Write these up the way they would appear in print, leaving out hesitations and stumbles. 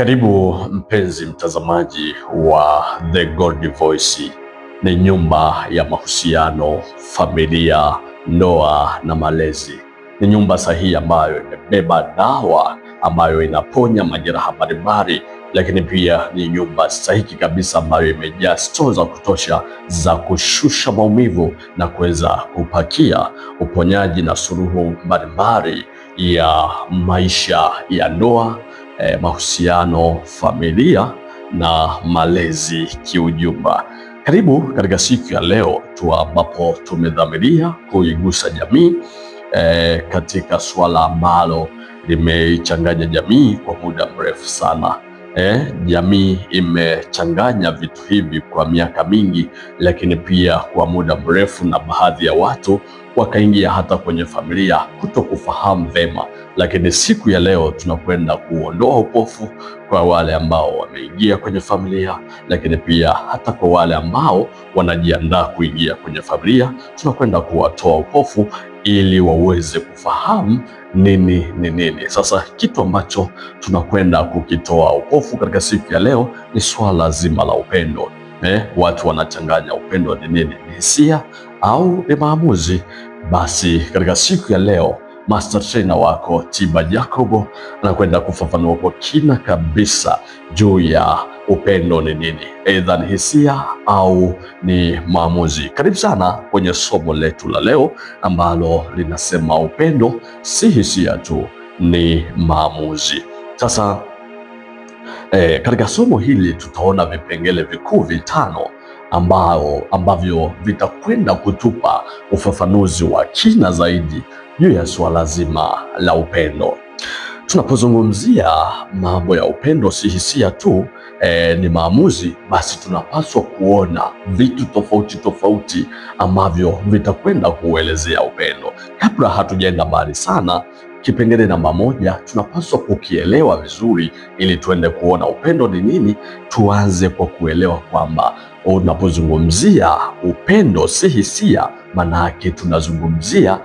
Karibu mpenzi mtazamaji wa The Gold Voice. Ni nyumba ya mahusiano, familia, ndoa na malezi. Ni nyumba sahihi ambayo imebeba dawa ambayo inaponya majeraha mbalimbali, lakini pia ni nyumba sahihi kabisa ambayo imejaa stoo za kutosha za kushusha maumivu na kuweza kupakia uponyaji na suluhu mbalimbali ya maisha ya ndoa, mahusiano, familia na malezi kiujumla. Karibu katika siku ya leo tu ambapo tumedhamiria kuigusa jamii katika swala ambalo limeichanganya jamii kwa muda mrefu sana. Jamii imechanganya vitu hivi kwa miaka mingi, lakini pia kwa muda mrefu, na baadhi ya watu wakaingia hata kwenye familia kutokufahamu vema. Lakini siku ya leo tunakwenda kuondoa upofu kwa wale ambao wameingia kwenye familia, lakini pia hata kwa wale ambao wanajiandaa kuingia kwenye familia, tunakwenda kuwatoa upofu ili waweze kufahamu nini ni nini. Sasa kitu ambacho tunakwenda kukitoa upofu katika siku ya leo ni swala zima la upendo. Watu wanachanganya upendo ni nini, ni hisia au ni maamuzi? Basi katika siku ya leo Master Trainer wako Tiba Jacobo anakwenda kufafanua kwa kina kabisa juu ya upendo ni nini, aidha ni hisia au ni maamuzi. Karibu sana kwenye somo letu la leo ambalo linasema upendo si hisia tu, ni maamuzi. Sasa katika somo hili tutaona vipengele vikuu vitano ambavyo vitakwenda kutupa ufafanuzi wa kina zaidi juu ya swala zima la upendo. Tunapozungumzia mambo ya upendo si hisia tu, ni maamuzi, basi tunapaswa kuona vitu tofauti tofauti ambavyo vitakwenda kuelezea upendo. Kabla hatujaenda mbali sana, kipengele namba moja tunapaswa kukielewa vizuri ili tuende kuona upendo ni nini. Tuanze kwa kuelewa kwamba unapozungumzia upendo si hisia, maana yake tunazungumzia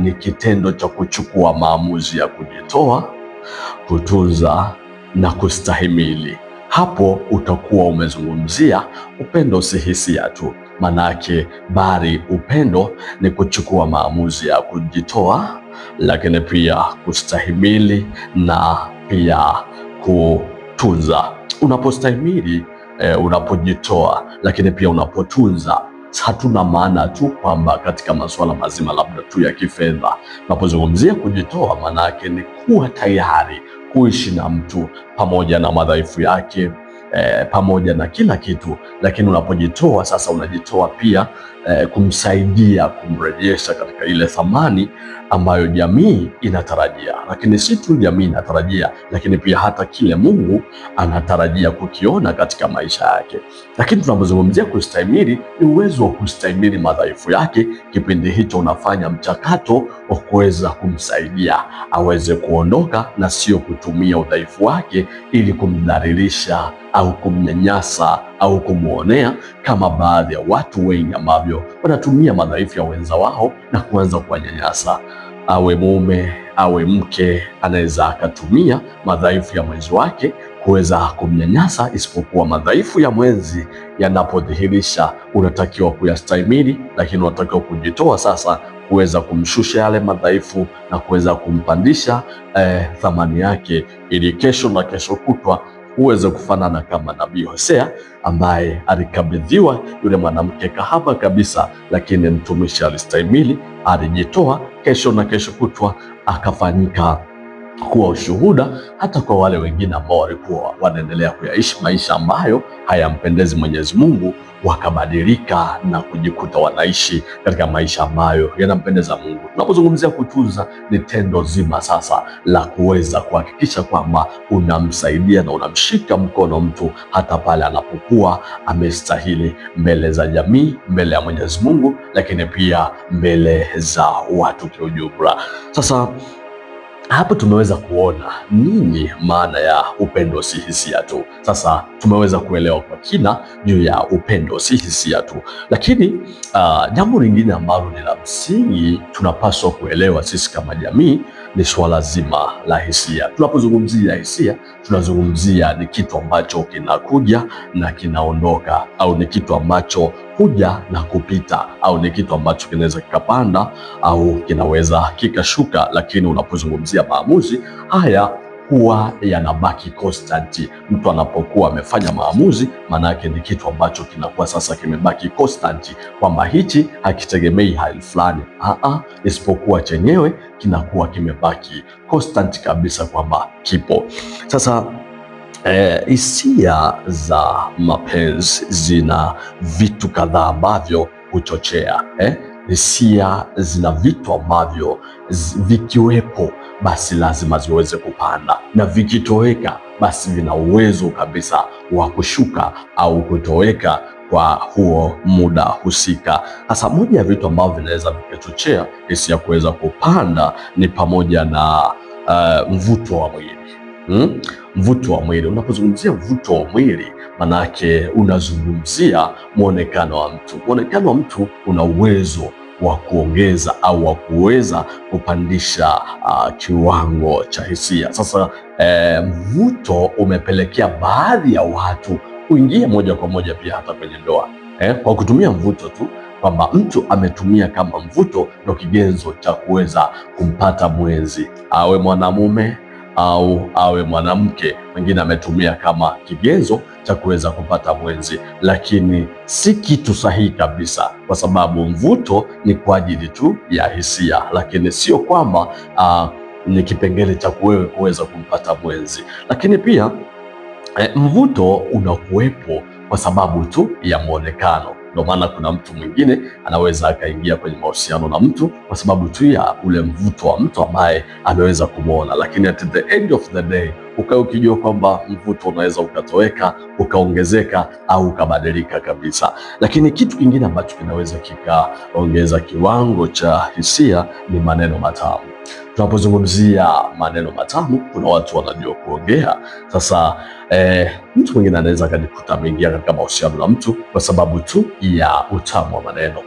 ni kitendo cha kuchukua maamuzi ya kujitoa, kutunza na kustahimili. Hapo utakuwa umezungumzia upendo si hisia tu, manake bali upendo ni kuchukua maamuzi ya kujitoa, lakini pia kustahimili na pia kutunza. Unapostahimili, unapojitoa, lakini pia unapotunza, hatuna maana tu kwamba katika masuala mazima labda tu ya kifedha. Unapozungumzia kujitoa, maana yake ni kuwa tayari kuishi na mtu pamoja na madhaifu yake, pamoja na kila kitu. Lakini unapojitoa sasa, unajitoa pia kumsaidia kumrejesha katika ile thamani ambayo jamii inatarajia. Lakini si tu jamii inatarajia, lakini pia hata kile Mungu anatarajia kukiona katika maisha yake. Lakini tunapozungumzia kustahimili, ni uwezo wa kustahimili madhaifu yake. Kipindi hicho unafanya mchakato wa kuweza kumsaidia aweze kuondoka, na sio kutumia udhaifu wake ili kumdhalilisha au kumnyanyasa au kumuonea, kama baadhi ya watu wengi ambavyo wanatumia madhaifu ya wenza wao na kuanza kuwanyanyasa. Awe mume awe mke, anaweza akatumia madhaifu ya mwenzi wake kuweza kumnyanyasa, isipokuwa madhaifu ya mwenzi yanapodhihirisha, unatakiwa kuyastahimili, lakini unatakiwa kujitoa sasa kuweza kumshusha yale madhaifu na kuweza kumpandisha thamani yake, ili kesho na kesho kutwa uweze kufanana kama Nabii Hosea ambaye alikabidhiwa yule mwanamke kahaba kabisa, lakini mtumishi alistahimili, alijitoa, kesho na kesho kutwa akafanyika kuwa ushuhuda hata kwa wale wengine ambao walikuwa wanaendelea kuyaishi maisha ambayo hayampendezi Mwenyezi Mungu, wakabadilika na kujikuta wanaishi katika maisha ambayo yanampendeza Mungu. Tunapozungumzia kutunza, ni tendo zima sasa la kuweza kuhakikisha kwamba unamsaidia na unamshika mkono mtu hata pale anapokuwa amestahili mbele za jamii, mbele ya Mwenyezi Mungu, lakini pia mbele za watu kwa ujumla. Sasa hapo tumeweza kuona nini maana ya upendo si hisia tu. Sasa tumeweza kuelewa kwa kina juu ya upendo si hisia tu, lakini jambo lingine ambalo ni la msingi tunapaswa kuelewa sisi kama jamii ni swala zima la hisia. Tunapozungumzia hisia, tunazungumzia ni kitu ambacho kinakuja na kinaondoka, au ni kitu ambacho kuja na kupita, au ni kitu ambacho kinaweza kikapanda au kinaweza kikashuka. Lakini unapozungumzia maamuzi, haya huwa yanabaki constant. Mtu anapokuwa amefanya maamuzi, maana yake ni kitu ambacho kinakuwa sasa kimebaki constant, kwamba hichi hakitegemei hali fulani, isipokuwa chenyewe kinakuwa kimebaki constant kabisa, kwamba kipo. Sasa hisia za mapenzi zina vitu kadhaa ambavyo huchochea. Hisia zina vitu ambavyo vikiwepo basi lazima ziweze kupanda, na vikitoweka basi vina uwezo kabisa wa kushuka au kutoweka kwa huo muda husika. Hasa moja ya vitu ambavyo vinaweza vikachochea hisia kuweza kupanda ni pamoja na mvuto wa mwili. Mvuto wa mwili. Unapozungumzia mvuto wa mwili, manake unazungumzia muonekano wa mtu. Muonekano wa mtu una uwezo wa kuongeza au wa kuweza kupandisha kiwango cha hisia. Sasa mvuto umepelekea baadhi ya watu kuingia moja kwa moja pia hata kwenye ndoa kwa kutumia mvuto tu, kwamba mtu ametumia kama mvuto ndio kigezo cha kuweza kumpata mwenzi, awe mwanamume au awe mwanamke. Mwingine ametumia kama kigezo cha kuweza kupata mwenzi, lakini si kitu sahihi kabisa, kwa sababu mvuto ni kwa ajili tu ya hisia, lakini sio kwamba ni kipengele cha wewe kuweza kumpata mwenzi. Lakini pia mvuto unakuwepo kwa sababu tu ya muonekano. Ndio maana kuna mtu mwingine anaweza akaingia kwenye mahusiano na mtu kwa sababu tu ya ule mvuto wa mtu ambaye ameweza kumuona, lakini at the end of the day ukijua kwamba mvuto unaweza ukatoweka, ukaongezeka au ukabadilika kabisa. Lakini kitu kingine ambacho kinaweza kikaongeza kiwango cha hisia ni maneno matamu. Tunapozungumzia maneno matamu, kuna watu wanajua kuongea. Sasa mtu mwingine anaweza akajikuta ameingia katika mahusiano na mtu kwa sababu tu ya utamu wa maneno.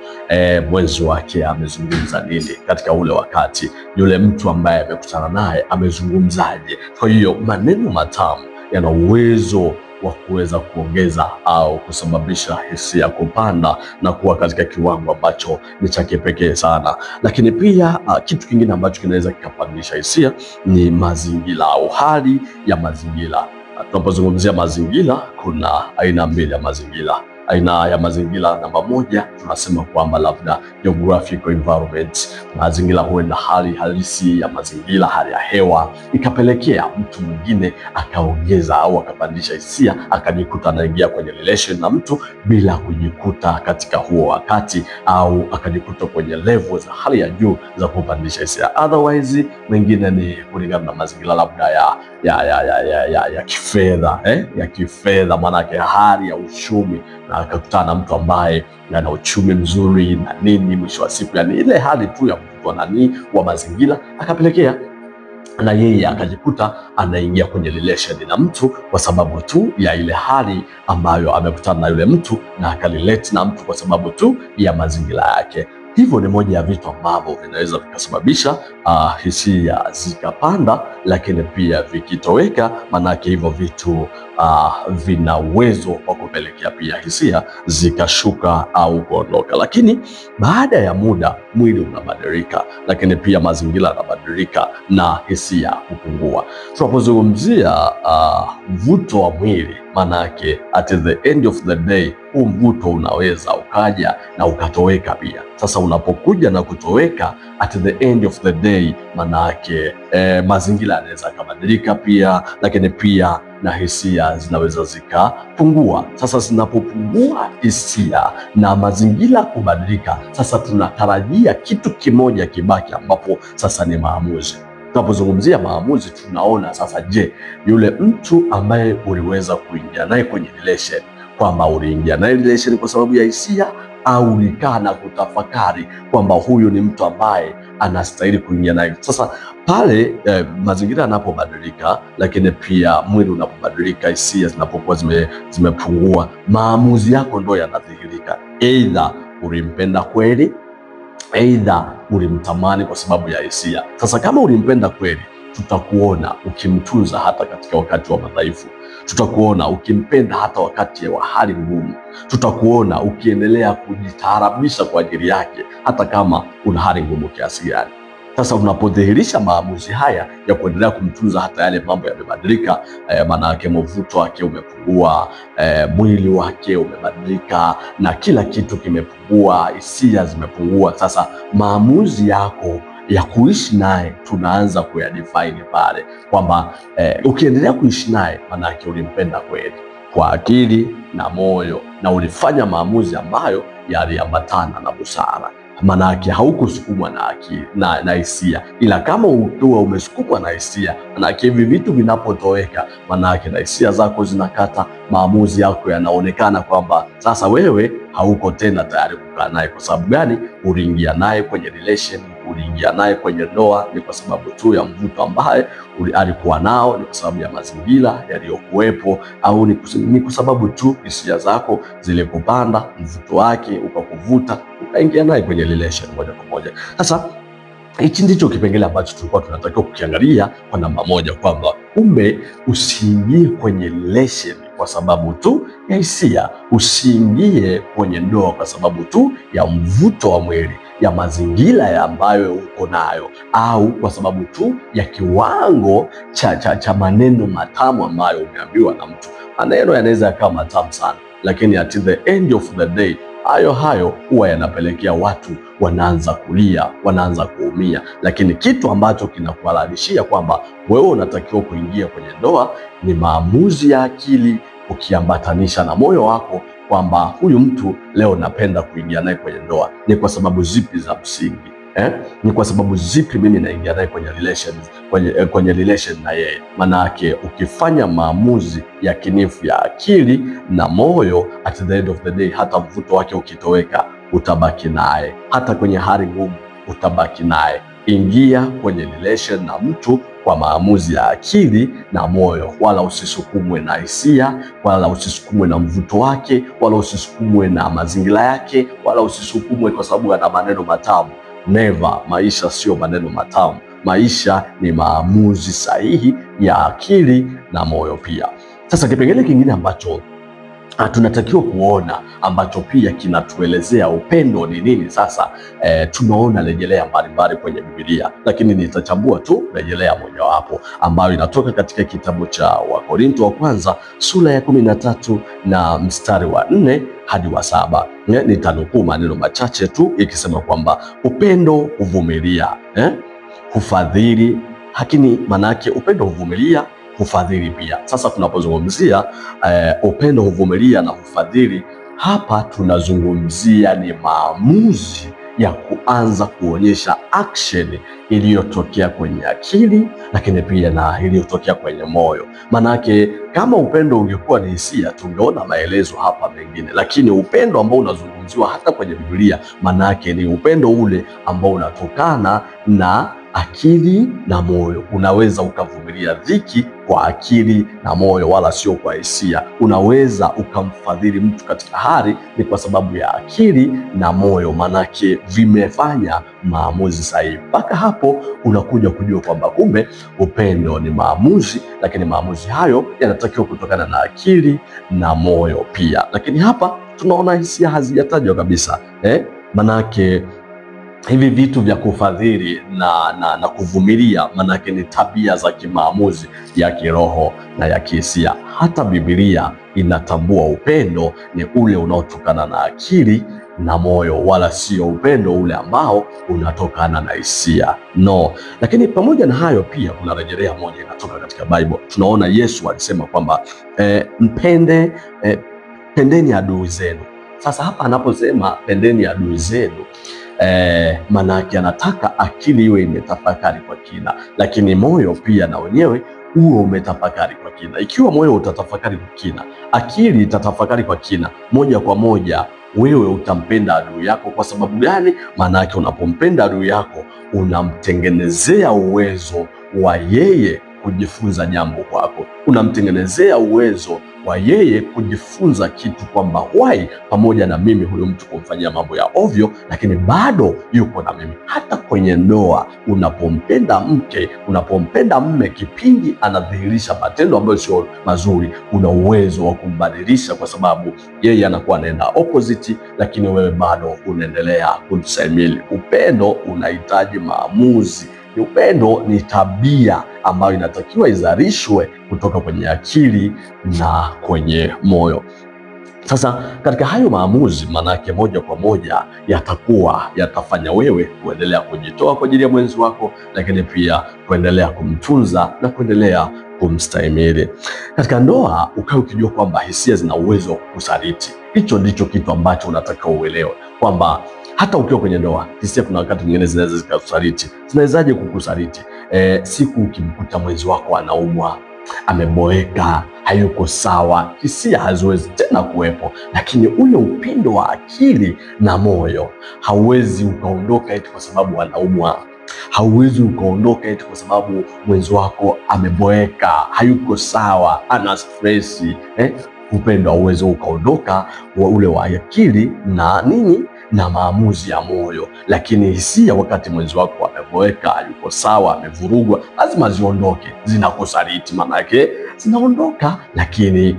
Mwenzi wake amezungumza nini katika ule wakati, yule mtu ambaye amekutana naye amezungumzaje. Kwa hiyo maneno matamu yana uwezo wa kuweza kuongeza au kusababisha hisia kupanda na kuwa katika kiwango ambacho ni cha kipekee sana. Lakini pia kitu kingine ambacho kinaweza kikapandisha hisia ni mazingira au hali ya mazingira. Tunapozungumzia mazingira, kuna aina mbili ya mazingira. Aina ya mazingira namba moja tunasema kwamba labda geographical environment. Mazingira huenda hali halisi ya mazingira, hali ya hewa ikapelekea mtu mwingine akaongeza au akapandisha hisia, akajikuta anaingia kwenye relation na mtu bila kujikuta katika huo wakati, au akajikuta kwenye level za hali ya juu za kupandisha hisia. Otherwise mwingine ni kulingana na mazingira labda ya kifedha, ya kifedha, maana yake hali ya uchumi, na akakutana na mtu ambaye ana uchumi mzuri na nini, mwisho wa siku yani ile hali tu ya mtu wa mazingira akapelekea na yeye akajikuta anaingia kwenye relation na mtu kwa sababu tu ya ile hali ambayo amekutana na yule mtu, na akalelate na mtu kwa sababu tu ya mazingira yake. Hivyo ni moja ya vitu ambavyo vinaweza vikasababisha hisia zikapanda, lakini pia vikitoweka, manake hivyo vitu vina uwezo wa kupelekea pia hisia zikashuka au kuondoka. Lakini baada ya muda mwili unabadilika, lakini pia mazingira yanabadilika na hisia kupungua. Tunapozungumzia mvuto wa mwili, manake at the end of the day huu mvuto unaweza ukaja na ukatoweka pia. Sasa unapokuja na kutoweka at the end of the day, manake mazingira yanaweza kubadilika pia, lakini pia na hisia zinaweza zikapungua. Sasa zinapopungua hisia na mazingira kubadilika, sasa tunatarajia kitu kimoja kibaki, ambapo sasa ni maamuzi. Tunapozungumzia maamuzi, tunaona sasa, je, yule mtu ambaye uliweza kuingia naye kwenye relation, kwamba uliingia naye relation kwa sababu ya hisia, au ulikaa na kutafakari kwamba huyu ni mtu ambaye anastahili kuingia naye. Sasa pale mazingira yanapobadilika, lakini pia mwili unapobadilika, hisia zinapokuwa zimepungua, maamuzi yako ndio yanadhihirika. Either ulimpenda kweli Aidha ulimtamani kwa sababu ya hisia. Sasa kama ulimpenda kweli, tutakuona ukimtunza hata katika wakati wa madhaifu. Tutakuona ukimpenda hata wakati wa hali ngumu. Tutakuona ukiendelea kujitaarabisha kwa ajili yake hata kama una hali ngumu kiasi gani. Sasa unapodhihirisha maamuzi haya ya kuendelea kumtunza hata yale mambo yamebadilika, maana yake mvuto wake umepungua, mwili wake umebadilika na kila kitu kimepungua, hisia zimepungua. Sasa maamuzi yako ya kuishi naye tunaanza kuyadefine pale kwamba ukiendelea kuishi naye maana yake ulimpenda kweli kwa akili na moyo, na ulifanya maamuzi ambayo yaliambatana na busara. Manake haukusukumwa na akili na hisia, ila kama ukiwa umesukumwa na hisia, manake hivi vitu vinapotoweka, manake na hisia zako zinakata, maamuzi yako yanaonekana kwamba sasa wewe hauko tena tayari kukaa naye. Kwa sababu gani? Uliingia naye kwenye relation, uliingia naye kwenye ndoa ni kwa sababu tu ya mvuto ambaye alikuwa nao, ni kwa sababu ya mazingira yaliyokuwepo, au ni kwa sababu tu hisia zako zilikupanda, mvuto wake ukakuvuta, ukaingia naye kwenye relation moja kwa moja. Sasa hichi ndicho kipengele ambacho tulikuwa tunatakiwa kukiangalia kwa namba moja, kwamba kumbe usiingie kwenye relation kwa sababu tu ya hisia, usiingie kwenye ndoa kwa sababu tu ya mvuto wa mwili, ya mazingira ambayo uko nayo, au kwa sababu tu ya kiwango cha maneno matamu ambayo umeambiwa na mtu. Maneno yanaweza yakawa matamu sana, lakini at the end of the day hayo huwa yanapelekea watu wanaanza kulia, wanaanza kuumia. Lakini kitu ambacho kinakuhalalishia kwamba wewe unatakiwa kuingia kwenye ndoa ni maamuzi ya akili, ukiambatanisha na moyo wako kwamba huyu mtu leo napenda kuingia naye kwenye ndoa. Ni kwa sababu zipi za msingi? Ni kwa sababu zipi mimi naingia naye kwenye relation na yeye? Maana yake ukifanya maamuzi ya kinifu ya akili na moyo, at the end of the day, hata mvuto wake ukitoweka, utabaki naye. Hata kwenye hali ngumu utabaki naye. Ingia kwenye relation na mtu kwa maamuzi ya akili na moyo, wala usisukumwe na hisia, wala usisukumwe na mvuto wake, wala usisukumwe na mazingira yake, wala usisukumwe kwa sababu ana maneno matamu. Never. Maisha sio maneno matamu. Maisha ni maamuzi sahihi ya akili na moyo pia. Sasa kipengele kingine ambacho tunatakiwa kuona, ambacho pia kinatuelezea upendo ni nini. Sasa tunaona rejelea mbalimbali kwenye Biblia, lakini nitachambua tu rejelea mojawapo ambayo inatoka katika kitabu cha Wakorintho wa kwanza sura ya 13 na mstari wa 4 hadi wa 7. Nitanukuu maneno machache tu ikisema kwamba upendo huvumilia, hufadhili. Lakini maana yake upendo huvumilia, hufadhili pia. Sasa tunapozungumzia upendo huvumilia na hufadhili, hapa tunazungumzia ni maamuzi ya kuanza kuonyesha action iliyotokea kwenye akili, lakini pia na iliyotokea kwenye moyo. Manake kama upendo ungekuwa ni hisia, tungeona maelezo hapa mengine, lakini upendo ambao unazungumziwa hata kwenye Biblia, manake ni upendo ule ambao unatokana na akili na moyo. Unaweza ukavumilia dhiki kwa akili na moyo, wala sio kwa hisia. Unaweza ukamfadhili mtu katika hali, ni kwa sababu ya akili na moyo, manake vimefanya maamuzi sahihi. Mpaka hapo unakuja kujua kwamba kumbe upendo ni maamuzi, lakini maamuzi hayo yanatakiwa kutokana na akili na moyo pia. Lakini hapa tunaona hisia hazijatajwa kabisa, manake hivi vitu vya kufadhili na kuvumilia, manake ni tabia za kimaamuzi ya kiroho na ya kihisia. Hata Biblia inatambua upendo ni ule unaotokana na akili na moyo, wala sio upendo ule ambao unatokana na hisia. No. Lakini pamoja na hayo pia kuna rejelea moja inatoka katika Bible. Tunaona Yesu alisema kwamba pendeni adui zenu. Sasa hapa anaposema pendeni adui zenu, manake anataka akili iwe imetafakari kwa kina, lakini moyo pia na wenyewe huo umetafakari kwa kina. Ikiwa moyo utatafakari kwa kina, akili itatafakari kwa kina, moja kwa moja wewe utampenda adui yako. Kwa sababu gani? Manake unapompenda adui yako unamtengenezea uwezo wa yeye kujifunza jambo kwako, unamtengenezea uwezo wa yeye kujifunza kitu kwamba why, pamoja na mimi huyu mtu kumfanyia mambo ya ovyo, lakini bado yuko na mimi. Hata kwenye ndoa, unapompenda mke, unapompenda mme, kipindi anadhihirisha matendo ambayo sio mazuri, una uwezo wa kumbadilisha, kwa sababu yeye anakuwa anaenda opposite, lakini wewe bado unaendelea kumstahimili. Upendo unahitaji maamuzi. Upendo ni tabia ambayo inatakiwa izalishwe kutoka kwenye akili na kwenye moyo. Sasa katika hayo maamuzi, manake moja kwa moja yatafanya wewe kuendelea kujitoa kwa ajili ya mwenzi wako, lakini pia kuendelea kumtunza na kuendelea kumstahimili. Katika ndoa, ukae ukijua kwamba hisia zina uwezo wa kukusaliti. Hicho ndicho kitu ambacho unataka uelewe, kwamba hata ukiwa kwenye ndoa, hisia kuna wakati mwingine zinaweza zikakusaliti. Zinawezaje kukusaliti? Siku ukimkuta mwenzi wako anaumwa, ameboeka, hayuko sawa, hisia haziwezi tena kuwepo, lakini ule upendo wa akili na moyo hauwezi ukaondoka eti kwa sababu anaumwa. Hauwezi ukaondoka eti kwa sababu mwenzi wako ameboeka, hayuko sawa, ana stresi. Upendo hauwezi ukaondoka ule wa akili na na maamuzi ya moyo, lakini hisia, wakati mwenzi wako ameboeka, hayuko sawa, amevurugwa, lazima ziondoke. Zinakusaliti, maana yake zinaondoka, lakini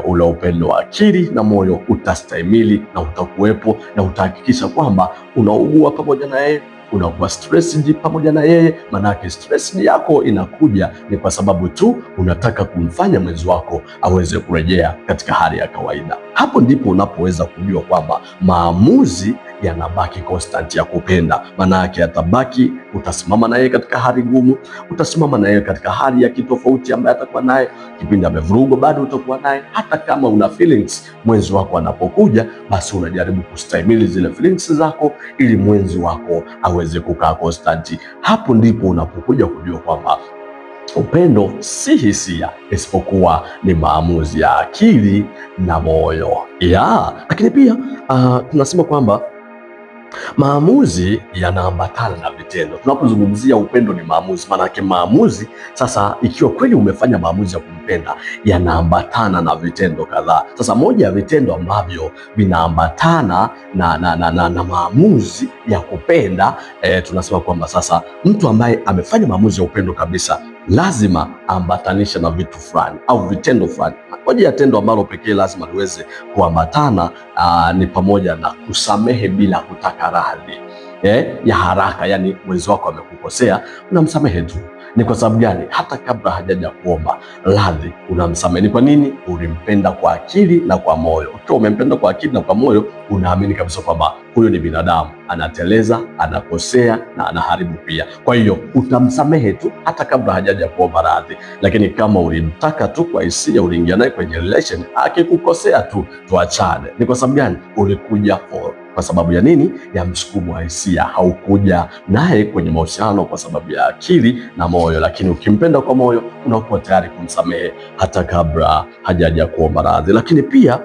ule upendo wa akili na moyo utastahimili na utakuwepo, na utahakikisha kwamba unaugua pamoja na yeye, unakuwa stressed pamoja na yeye. Manake stress yako inakuja ni kwa sababu tu unataka kumfanya mwenzi wako aweze kurejea katika hali ya kawaida. Hapo ndipo unapoweza kujua kwamba maamuzi yanabaki constant ya kupenda. Manake atabaki, utasimama na yeye katika hali ngumu, utasimama na yeye katika hali ya kitofauti ambaye atakuwa naye. Kipindi amevurugwa, bado utakuwa naye. Hata kama una feelings, mwenzi wako anapokuja, basi unajaribu kustahimili zile feelings zako ili mwenzi wako aweze kukaa constant. Hapo ndipo unapokuja kujua kwamba upendo si hisia, isipokuwa ni maamuzi ya akili na moyo. Lakini pia tunasema kwamba maamuzi yanaambatana na vitendo. Tunapozungumzia upendo ni maamuzi, maanake maamuzi sasa, ikiwa kweli umefanya maamuzi ya kumpenda, yanaambatana na vitendo kadhaa. Sasa moja ya vitendo ambavyo vinaambatana na maamuzi ya kupenda, tunasema kwamba sasa mtu ambaye amefanya maamuzi ya upendo kabisa lazima ambatanisha na vitu fulani au vitendo fulani. Moja ya tendo ambalo pekee lazima liweze kuambatana ni pamoja na kusamehe bila kutaka radhi ya haraka. Yani mwenzi wako amekukosea, unamsamehe tu. Ni kwa sababu gani? Hata kabla hajaja kuomba radhi unamsamehe. Ni kwa nini? Ulimpenda kwa akili na kwa moyo. Ukiwa umempenda kwa akili na kwa moyo, unaamini kabisa kwamba huyo ni binadamu, anateleza, anakosea na anaharibu pia. Kwa hiyo utamsamehe tu hata kabla hajaja kuomba radhi. Lakini kama ulimtaka tu kwa hisia, uliingia naye kwenye relation, akikukosea tu, tuachane. Ni kwa sababu gani? Ulikuja kwa sababu ya nini? Ya msukumo wa hisia. Haukuja naye kwenye mahusiano kwa sababu ya akili na moyo. Lakini ukimpenda kwa moyo, unakuwa tayari kumsamehe hata kabla hajaja kuomba radhi. Lakini pia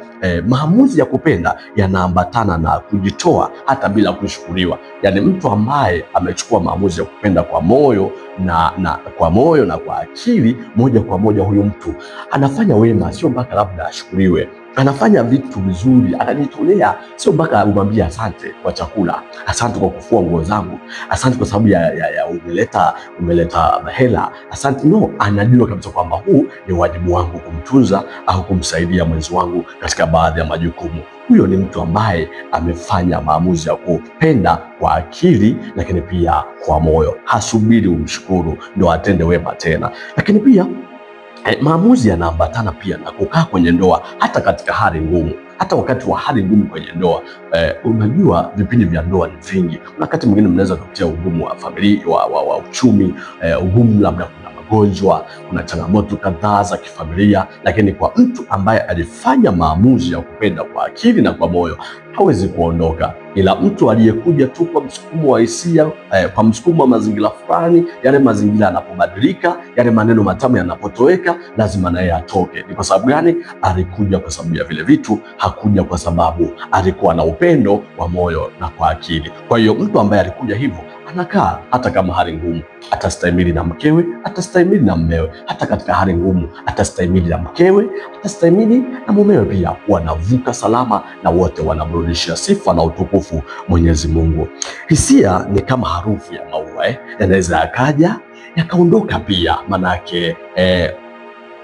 maamuzi ya kupenda yanaambatana na kujitoa hata bila kushukuriwa. Yani mtu ambaye amechukua maamuzi ya kupenda kwa moyo na kwa akili, moja kwa moja huyu mtu anafanya wema, sio mpaka labda ashukuriwe. Anafanya vitu vizuri, anajitolea, sio mpaka umwambie asante kwa chakula, asante kwa kufua nguo zangu, asante kwa sababu ya umeleta hela, asante. No, anajua kabisa kwamba huu ni wajibu wangu kumtunza au kumsaidia mwenzi wangu katika baadhi ya majukumu. Huyo ni mtu ambaye amefanya maamuzi ya kupenda kwa akili, lakini pia kwa moyo. Hasubiri umshukuru ndio atende wema tena. Lakini pia maamuzi yanaambatana pia na kukaa kwenye ndoa hata katika hali ngumu. Hata wakati wa hali ngumu kwenye ndoa, unajua vipindi vya ndoa ni vingi. Wakati mwingine mnaweza kupitia ugumu wa familia, wa uchumi, ugumu labda kuna magonjwa, kuna changamoto kadhaa za kifamilia. Lakini kwa mtu ambaye alifanya maamuzi ya kupenda kwa akili na kwa moyo, hawezi kuondoka. Ila mtu aliyekuja tu kwa msukumo wa hisia, kwa msukumo wa mazingira fulani, yale mazingira yanapobadilika, yale maneno matamu yanapotoweka, lazima naye atoke. Ni kwa sababu gani? Alikuja kwa sababu ya vile vitu, hakuja kwa sababu alikuwa na upendo wa moyo na kwa akili. Kwa hiyo mtu ambaye alikuja hivyo anakaa hata kama hali ngumu, atastahimili na mkewe, atastahimili na mmewe. Hata katika hali ngumu atastahimili na mkewe, atastahimili na mumewe pia. Wanavuka salama na wote wanamrudishia sifa na utukufu Mwenyezi Mungu. Hisia ni kama harufu ya maua, yanaweza yakaja yakaondoka pia. Manake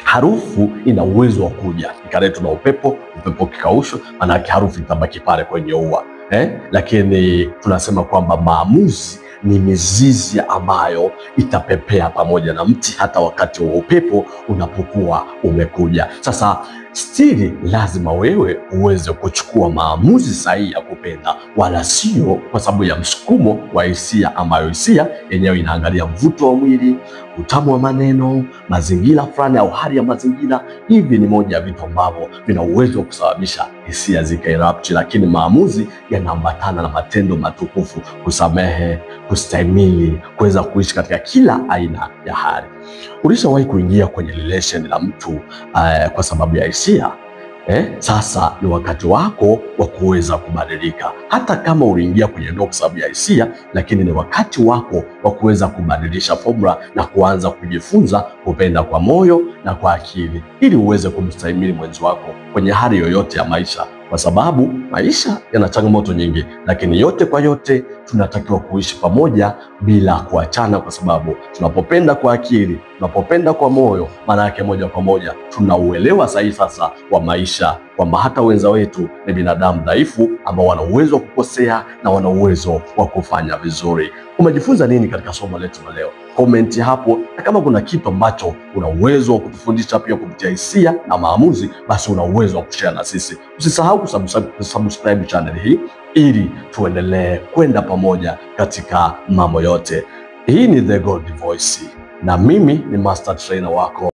harufu ina uwezo wa kuja ikaletwa na upepo, upepo kikaushwa, manake harufu itabaki pale kwenye ua. Lakini tunasema kwamba maamuzi ni mizizi ambayo itapepea pamoja na mti hata wakati wa upepo unapokuwa umekuja. Sasa stili lazima wewe uweze kuchukua maamuzi sahihi ya kupenda, wala sio kwa sababu ya msukumo wa hisia, ambayo hisia yenyewe inaangalia mvuto wa mwili, utamu wa maneno, mazingira fulani au hali ya mazingira. Hivi ni moja ya vitu ambavyo vina uwezo wa kusababisha hisia zikaerupt, lakini maamuzi yanaambatana na matendo matukufu: kusamehe, kustahimili, kuweza kuishi katika kila aina ya hali. Ulishawahi kuingia kwenye relation na mtu kwa sababu ya hisia? Sasa ni wakati wako wa kuweza kubadilika. Hata kama uliingia kwenye ndoa kwa sababu ya hisia, lakini ni wakati wako wa kuweza kubadilisha formula na kuanza kujifunza kupenda kwa moyo na kwa akili, ili uweze kumstahimili mwenzi wako kwenye hali yoyote ya maisha, kwa sababu maisha yana changamoto nyingi, lakini yote kwa yote tunatakiwa kuishi pamoja bila kuachana, kwa sababu tunapopenda kwa akili, tunapopenda kwa moyo, maana yake moja kwa moja tunauelewa sahihi sasa wa maisha, kwamba hata wenza wetu ni binadamu dhaifu ambao wana uwezo wa kukosea na wana uwezo wa kufanya vizuri. Umejifunza nini katika somo letu la leo? Komenti hapo, na kama kuna kitu ambacho una uwezo wa kutufundisha pia kupitia hisia na maamuzi, basi una uwezo wa kushare na sisi. Usisahau kusubscribe channel hii ili tuendelee kwenda pamoja katika mambo yote. Hii ni The God Voice na mimi ni Master Trainer wako